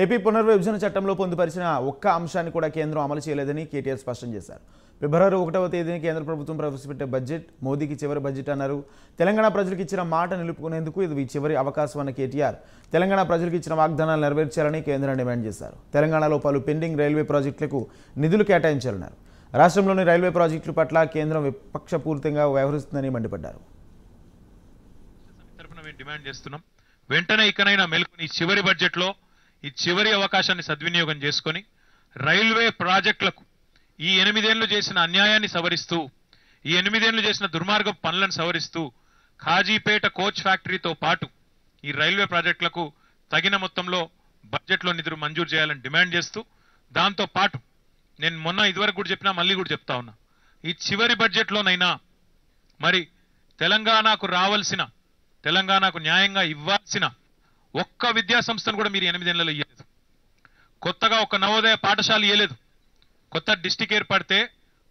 AP పునర్విభజన చట్టంలో పొందుపరిచిన ఒక్క అంశాన్ని కూడా కేంద్రం అమలు చేయలేదని కేటీఆర్ స్పష్టం చేశారు. ఫిబ్రవరి 1వ తేదీన కేంద్ర ప్రభుత్వం ప్రవేశపెట్టే బడ్జెట్ మోదీకి చివరి బడ్జెట్ అన్నారు. తెలంగాణ ప్రజలకు ఇచ్చిన మాట నిలుపుకునేందుకు ఇది చివరి అవకాశం అన్న కేటీఆర్ తెలంగాణ ప్రజలకు ఇచ్చిన వాగ్దానాలు నెరవేర్చాలని కేంద్రాన్ని డిమాండ్ చేశారు. తెలంగాణలో పలు పెండింగ్ రైల్వే ప్రాజెక్టులకు నిధులు కేటాయించాలన్నారు. రాష్ట్రంలోని రైల్వే ప్రాజెక్టుల పట్ల కేంద్రం విపక్షపూరితంగా వ్యవహరిస్తుందని మండిపడ్డారు. వెంటనే ఇకనైనా మేల్కొని చివరి బడ్జెట్ లో ఈ చివరి అవకాశాన్ని సద్వినియోగం చేసుకొని రైల్వే ప్రాజెక్టులకు ఈ 8 ఏళ్లు చేసిన అన్యాయాన్ని సవరిస్తూ ఈ 8 ఏళ్లు చేసిన దుర్మార్గ పనులను సవరిస్తూ ఖాజీపేట కోచ్ ఫ్యాక్టరీతో పాటు ఈ రైల్వే ప్రాజెక్టులకు తగిన మొత్తంలో బడ్జెట్లో నిధులు మంజూరు చేయాలని డిమాండ్ చేస్తూ దాంతో పాటు నేను మొన్న ఇదివరకు కూడా చెప్పినా మళ్ళీ కూడా చెప్తా ఉన్నా ఈ చివరి బడ్జెట్లోనైనా మరి తెలంగాణకు న్యాయంగా ఇవ్వాల్సిన ఒక్క విద్యా సంస్థను కూడా మీరు 8 ఏళ్లలో ఇవ్వలేదు. కొత్తగా ఒక నవోదయ పాఠశాల ఇవ్వలేదు. కొత్త డిస్టిక్ ఏర్పడితే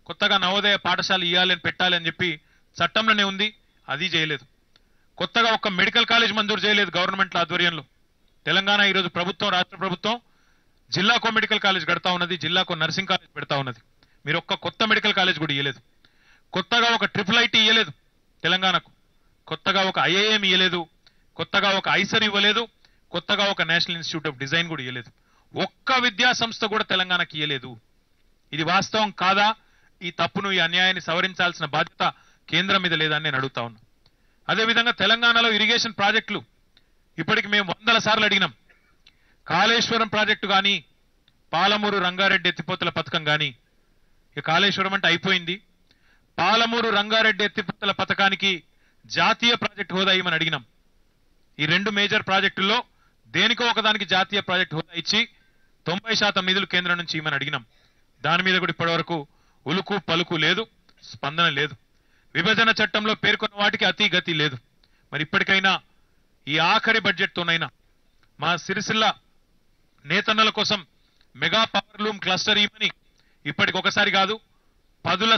కొత్తగా నవోదయ పాఠశాల ఇవ్వాలని పెట్టాలని చెప్పి చట్టంలోనే ఉంది, అది చేయలేదు. కొత్తగా ఒక మెడికల్ కాలేజ్ మంజూరు చేయలేదు గవర్నమెంట్ ఆధ్వర్యంలో. తెలంగాణ ఈరోజు ప్రభుత్వం, రాష్ట్ర ప్రభుత్వం జిల్లాకో మెడికల్ కాలేజ్ కడతా ఉన్నది, జిల్లాకో నర్సింగ్ కాలేజ్ పెడతా ఉన్నది. మీరు ఒక్క కొత్త మెడికల్ కాలేజ్ కూడా ఇవ్వలేదు. కొత్తగా ఒక ట్రిపుల్ ఐటీ ఇవ్వలేదు తెలంగాణకు. కొత్తగా ఒక ఐఐఎం ఇవ్వలేదు. కొత్తగా ఒక ఐసర్ ఇవ్వలేదు. కొత్తగా ఒక నేషనల్ ఇన్స్టిట్యూట్ ఆఫ్ డిజైన్ కూడా ఇవ్వలేదు. ఒక్క విద్యా సంస్థ కూడా తెలంగాణకి ఇవ్వలేదు. ఇది వాస్తవం కాదా? ఈ తప్పును, ఈ అన్యాయాన్ని సవరించాల్సిన బాధ్యత కేంద్రం మీద లేదని నేను అడుగుతా ఉన్నా. అదేవిధంగా తెలంగాణలో ఇరిగేషన్ ప్రాజెక్టులు ఇప్పటికి మేము 100 సార్లు అడిగినాం. కాళేశ్వరం ప్రాజెక్టు కానీ, పాలమూరు రంగారెడ్డి ఎత్తిపోతల పథకం కానీ, ఇక కాళేశ్వరం అంటే అయిపోయింది. పాలమూరు రంగారెడ్డి ఎత్తిపోతల పథకానికి జాతీయ ప్రాజెక్టు హోదా ఇవ్వమని అడిగినాం. ఈ 2 మేజర్ ప్రాజెక్టుల్లో దేనికో ఒకదానికి జాతీయ ప్రాజెక్టు హోదా ఇచ్చి 90% నిధులు కేంద్రం నుంచి ఇవ్వమని అడిగినాం. దాని మీద కూడా ఇప్పటివరకు ఉలుకు పలుకు లేదు, స్పందన లేదు. విభజన చట్టంలో పేర్కొన్న వాటికి అతి గతి లేదు. మరి ఇప్పటికైనా ఈ ఆఖరి బడ్జెట్తోనైనా మా సిరిసిల్ల నేతన్నల కోసం మెగా పవర్ లూమ్ క్లస్టర్ ఇవ్వని ఇప్పటికి ఒకసారి కాదు 10ల